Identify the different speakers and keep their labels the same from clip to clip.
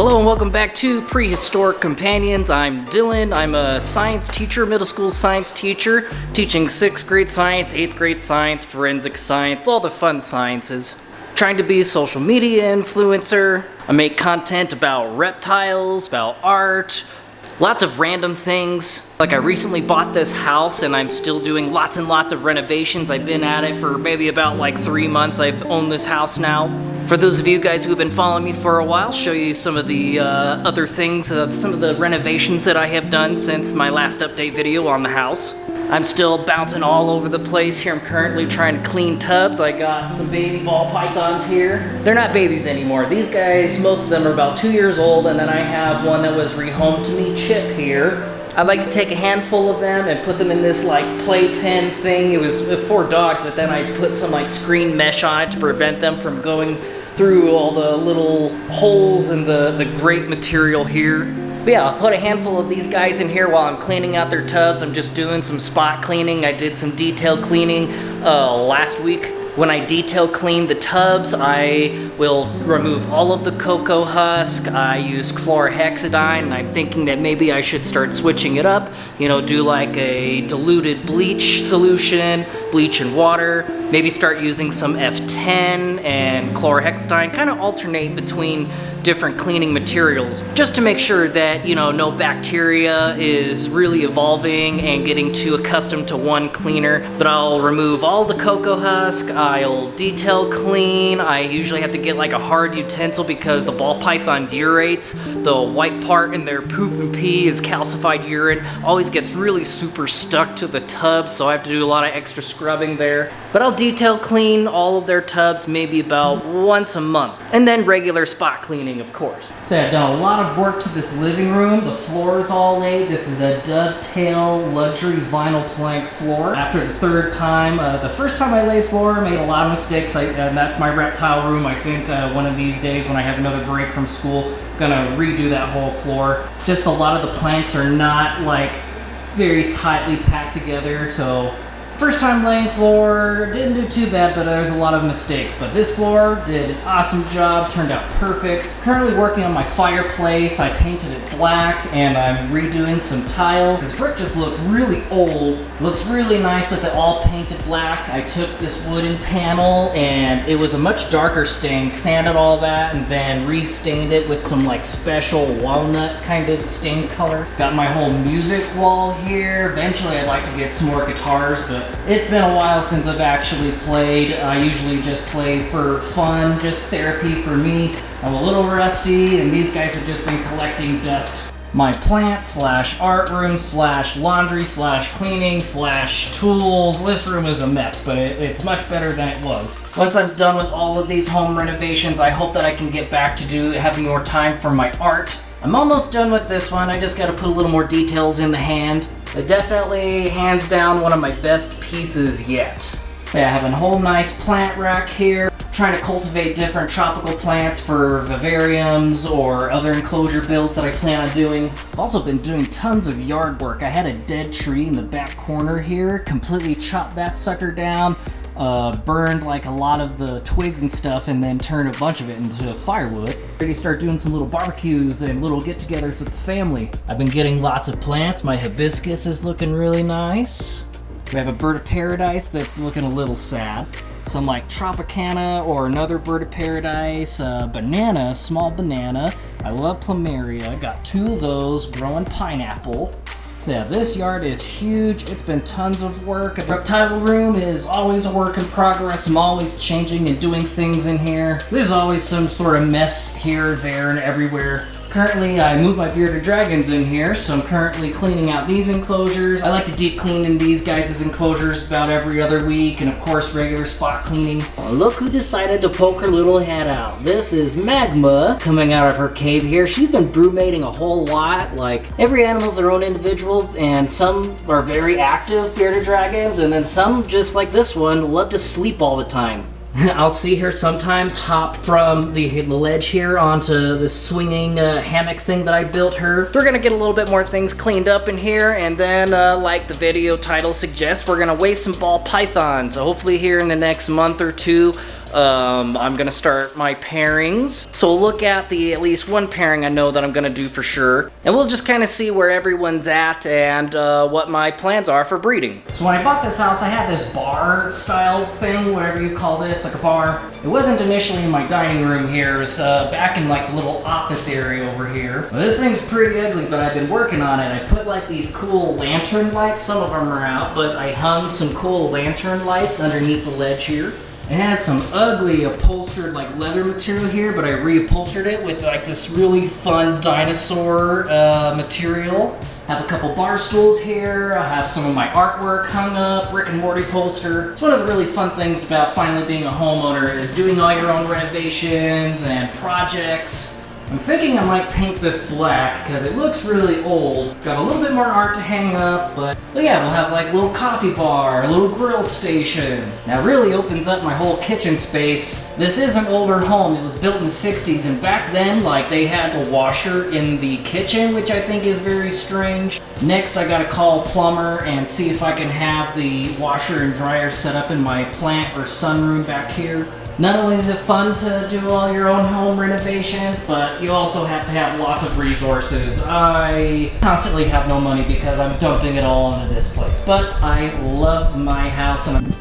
Speaker 1: Hello and welcome back to Prehistoric Companions. I'm Dylan. I'm a science teacher, middle school science teacher, teaching 6th grade science, 8th grade science, forensic science, all the fun sciences. Trying to be a social media influencer. I make content about reptiles, about art, lots of random things. Like I recently bought this house and I'm still doing lots and lots of renovations. I've been at it for maybe about like 3 months. I've owned this house now. For those of you guys who have been following me for a while, show you some of the other things, some of the renovations that I have done since my last update video on the house. I'm still bouncing all over the place here. I'm currently trying to clean tubs. I got some baby ball pythons here. They're not babies anymore. These guys, most of them are about 2 years old, and then I have one that was rehomed to me, Chip, here. I like to take a handful of them and put them in this like playpen thing. It was for dogs, but then I put some like screen mesh on it to prevent them from going through all the little holes in the grate material here. But yeah, I'll put a handful of these guys in here while I'm cleaning out their tubs. I'm just doing some spot cleaning. I did some detail cleaning last week. When I detail clean the tubs, I will remove all of the cocoa husk. I use chlorhexidine, and I'm thinking that maybe I should start switching it up. You know, do like a diluted bleach solution, bleach and water. Maybe start using some F10 and chlorhexidine, kind of alternate between different cleaning materials, just to make sure that, you know, no bacteria is really evolving and getting too accustomed to one cleaner. But I'll remove all the cocoa husk, I'll detail clean. I usually have to get like a hard utensil because the ball pythons urates. The white part in their poop and pee is calcified urine. Always gets really super stuck to the tub, so I have to do a lot of extra scrubbing there. But I'll detail clean all of their tubs maybe about once a month. And then regular spot cleaning, of course. So I've done a lot of work to this living room. The floor is all laid. This is a dovetail luxury vinyl plank floor. After the third time, the first time I laid floor, I made a lot of mistakes. And that's my reptile room. I think one of these days when I have another break from school, I'm gonna redo that whole floor. Just a lot of the planks are not like very tightly packed together, so first time laying floor, didn't do too bad, but there's a lot of mistakes. But this floor did an awesome job, turned out perfect. Currently working on my fireplace. I painted it black and I'm redoing some tile. This brick just looked really old. Looks really nice with it all painted black. I took this wooden panel and it was a much darker stain, sanded all that and then restained it with some like special walnut kind of stain color. Got my whole music wall here. Eventually I'd like to get some more guitars, but it's been a while since I've actually played. I usually just play for fun, just therapy for me. I'm a little rusty, and these guys have just been collecting dust. My plant / art room / laundry / cleaning / tools. This room is a mess, but it's much better than it was. Once I'm done with all of these home renovations, I hope that I can get back to having more time for my art. I'm almost done with this one. I just got to put a little more details in the hand. Definitely, hands down, one of my best pieces yet. So yeah, I have a whole nice plant rack here. Trying to cultivate different tropical plants for vivariums or other enclosure builds that I plan on doing. I've also been doing tons of yard work. I had a dead tree in the back corner here. Completely chopped that sucker down. Burned like a lot of the twigs and stuff and then turned a bunch of it into firewood. Ready to start doing some little barbecues and little get-togethers with the family. I've been getting lots of plants. My hibiscus is looking really nice. We have a bird of paradise that's looking a little sad. Some like Tropicana or another bird of paradise. Banana, small banana. I love plumeria. Got 2 of those. Growing pineapple. Yeah, this yard is huge. It's been tons of work. The reptile room is always a work in progress. I'm always changing and doing things in here. There's always some sort of mess here, there, and everywhere. Currently, I moved my bearded dragons in here, so I'm currently cleaning out these enclosures. I like to deep clean in these guys' enclosures about every other week, and of course, regular spot cleaning. Oh, look who decided to poke her little head out. This is Magma coming out of her cave here. She's been broodmating a whole lot. Like, every animal's their own individual, and some are very active bearded dragons, and then some, just like this one, love to sleep all the time. I'll see her sometimes hop from the ledge here onto this swinging hammock thing that I built her. We're gonna get a little bit more things cleaned up in here, and then like the video title suggests, we're gonna weigh some ball pythons. So hopefully here in the next month or two, I'm gonna start my pairings. So we'll look at at least one pairing I know that I'm gonna do for sure. And we'll just kind of see where everyone's at and what my plans are for breeding. So when I bought this house, I had this bar style thing, whatever you call this, like a bar. It wasn't initially in my dining room here. It was back in like the little office area over here. Well, this thing's pretty ugly, but I've been working on it. I put like these cool lantern lights. Some of them are out, but I hung some cool lantern lights underneath the ledge here. It had some ugly upholstered like leather material here, but I reupholstered it with like this really fun dinosaur material. Have a couple bar stools here. I have some of my artwork hung up, Rick and Morty poster. It's one of the really fun things about finally being a homeowner is doing all your own renovations and projects. I'm thinking I might paint this black because it looks really old. Got a little bit more art to hang up, but yeah, we'll have like a little coffee bar, a little grill station. Now it really opens up my whole kitchen space. This is an older home. It was built in the 60s, and back then like they had a washer in the kitchen, which I think is very strange. Next I gotta call a plumber and see if I can have the washer and dryer set up in my plant or sunroom back here. Not only is it fun to do all your own home renovations, but you also have to have lots of resources. I constantly have no money because I'm dumping it all into this place. But I love my house and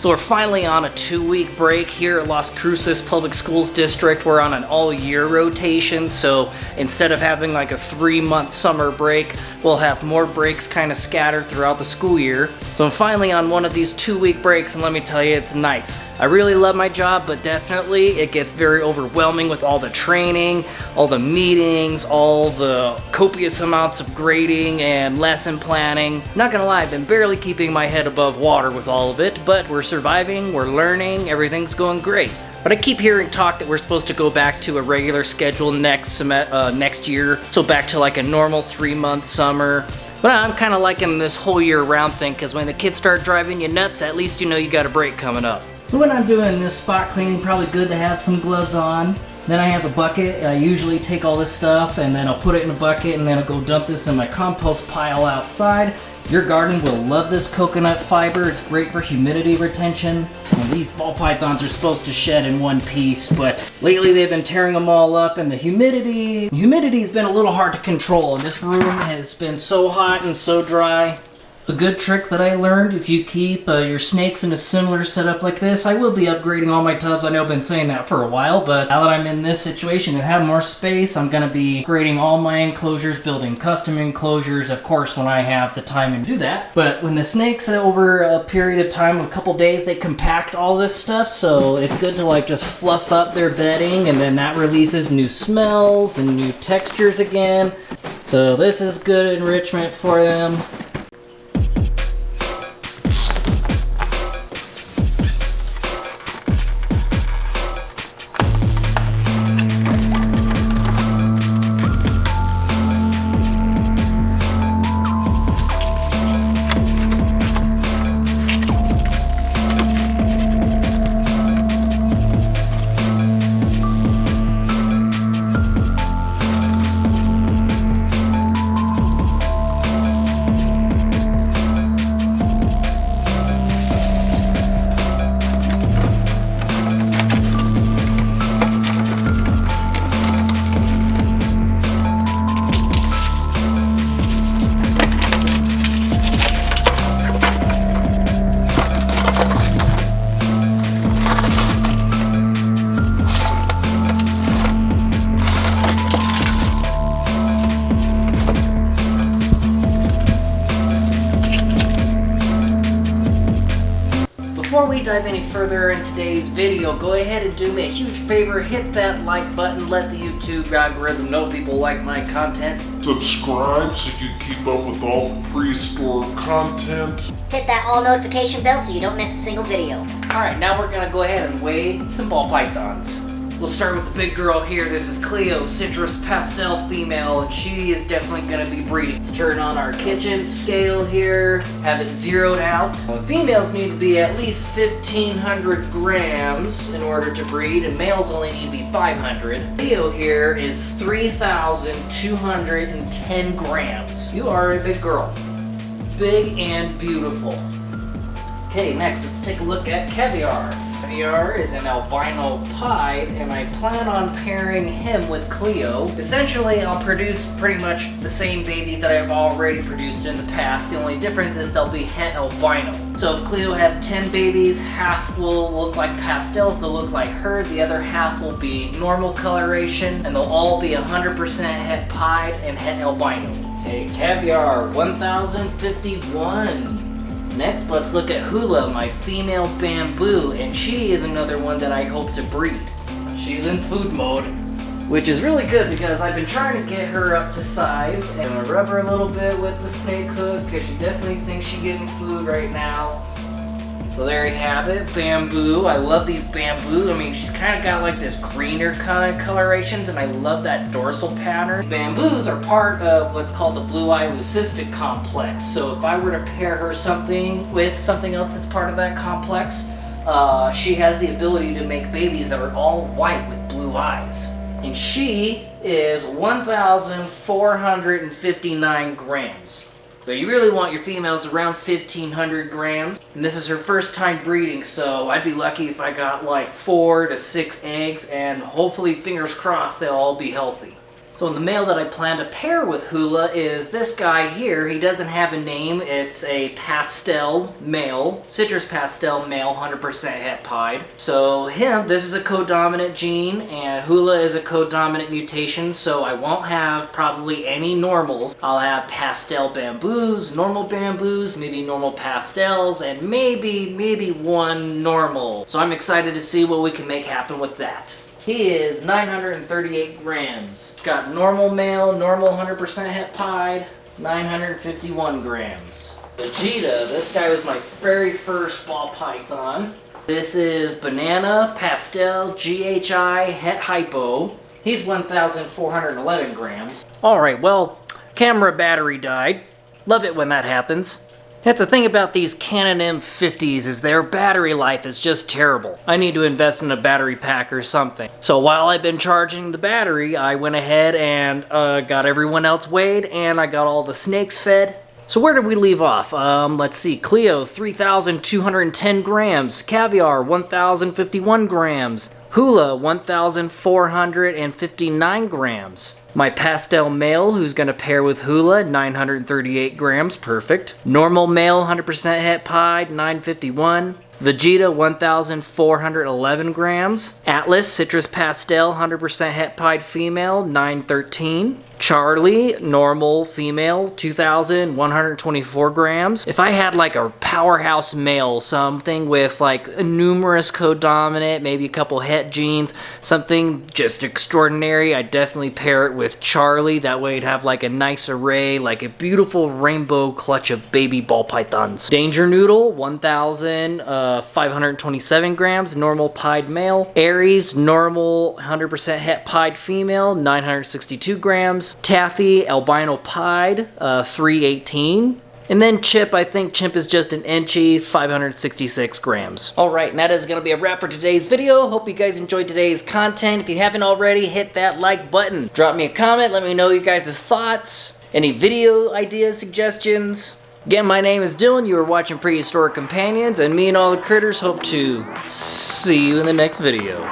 Speaker 1: So we're finally on a 2-week break here at Las Cruces Public Schools District. We're on an all-year rotation, so instead of having like a 3-month summer break, we'll have more breaks kind of scattered throughout the school year. So I'm finally on one of these 2-week breaks, and let me tell you, it's nice. I really love my job, but definitely it gets very overwhelming with all the training, all the meetings, all the copious amounts of grading and lesson planning. Not gonna lie, I've been barely keeping my head above water with all of it, but we're surviving, we're learning, everything's going great. But I keep hearing talk that we're supposed to go back to a regular schedule next year, so back to like a normal 3-month summer. But I'm kind of liking this whole year round thing, because when the kids start driving you nuts, at least you know you got a break coming up. So when I'm doing this spot cleaning, probably good to have some gloves on. Then I have a bucket. I usually take all this stuff and then I'll put it in a bucket and then I'll go dump this in my compost pile outside. Your garden will love this coconut fiber. It's great for humidity retention. And these ball pythons are supposed to shed in one piece, but lately they've been tearing them all up, and the humidity's been a little hard to control, and this room has been so hot and so dry. A good trick that I learned, if you keep your snakes in a similar setup like this, I will be upgrading all my tubs. I know I've been saying that for a while, but now that I'm in this situation and have more space, I'm going to be upgrading all my enclosures, building custom enclosures, of course, when I have the time to do that. But when the snakes, over a period of time, a couple days, they compact all this stuff, so it's good to like just fluff up their bedding, and then that releases new smells and new textures again. So this is good enrichment for them. dive any further in today's video, go ahead and do me a huge favor. Hit that like button. Let the YouTube algorithm know people like my content.
Speaker 2: Subscribe so you keep up with all the prehistoric content.
Speaker 3: Hit that all notification bell so you don't miss a single video.
Speaker 1: Alright, now we're gonna go ahead and weigh some ball pythons. We'll start with the big girl here. This is Cleo, Citrus Pastel female, and she is definitely going to be breeding. Let's turn on our kitchen scale here, have it zeroed out. Females need to be at least 1,500 grams in order to breed, and males only need to be 500. Cleo here is 3,210 grams. You are a big girl. Big and beautiful. Okay, next let's take a look at Caviar. Caviar is an albino pied, and I plan on pairing him with Cleo. Essentially, I'll produce pretty much the same babies that I've already produced in the past. The only difference is they'll be het albino. So if Cleo has 10 babies, half will look like pastels, they'll look like her. The other half will be normal coloration, and they'll all be 100% het pied and het albino. Okay, Caviar, 1,051. Next, let's look at Hula, my female bamboo, and she is another one that I hope to breed. She's in food mode, which is really good because I've been trying to get her up to size, and I rub her a little bit with the snake hook because she definitely thinks she's getting food right now. So there you have it, bamboo. I love these bamboo. I mean, she's kind of got like this greener kind of colorations, and I love that dorsal pattern. Bamboos are part of what's called the blue-eye leucistic complex. So if I were to pair her with something else that's part of that complex, she has the ability to make babies that are all white with blue eyes. And she is 1,459 grams. So you really want your females around 1,500 grams. And this is her first time breeding, so I'd be lucky if I got like 4 to 6 eggs, and hopefully, fingers crossed, they'll all be healthy. So the male that I plan to pair with Hula is this guy here. He doesn't have a name. It's a pastel male, Citrus Pastel male, 100% het pied. So this is a codominant gene, and Hula is a codominant mutation, so I won't have probably any normals. I'll have pastel bamboos, maybe normal pastels, and maybe one normal. So I'm excited to see what we can make happen with that. He is 938 grams. Got normal male, normal 100% het pied, 951 grams. Vegeta, this guy was my very first ball python. This is Banana Pastel GHI Het Hypo. He's 1,411 grams. Alright, well, camera battery died. Love it when that happens. That's the thing about these Canon M50s, is their battery life is just terrible. I need to invest in a battery pack or something. So while I've been charging the battery, I went ahead and got everyone else weighed, and I got all the snakes fed. So where did we leave off? Let's see. Cleo, 3,210 grams. Caviar, 1,051 grams. Hula, 1,459 grams. My pastel male, who's going to pair with Hula, 938 grams, perfect. Normal male, 100% het pied, 951. Vegeta, 1,411 grams. Atlas, Citrus Pastel, 100% het pied female, 913. Charlie, normal female, 2,124 grams. If I had like a powerhouse male, something with like a numerous codominant, maybe a couple het genes, something just extraordinary, I'd definitely pair it with Charlie. That way it'd have like a nice array, like a beautiful rainbow clutch of baby ball pythons. Danger Noodle, 1,527 grams, normal pied male. Aries, normal 100% het pied female, 962 grams. Taffy, albino pied, 318. And then Chip, I think Chimp is just an inchy, 566 grams. Alright, and that is going to be a wrap for today's video. Hope you guys enjoyed today's content. If you haven't already, hit that like button. Drop me a comment, let me know you guys' thoughts. Any video ideas, suggestions. Again, my name is Dylan, you are watching Prehistoric Companions, and me and all the critters hope to see you in the next video.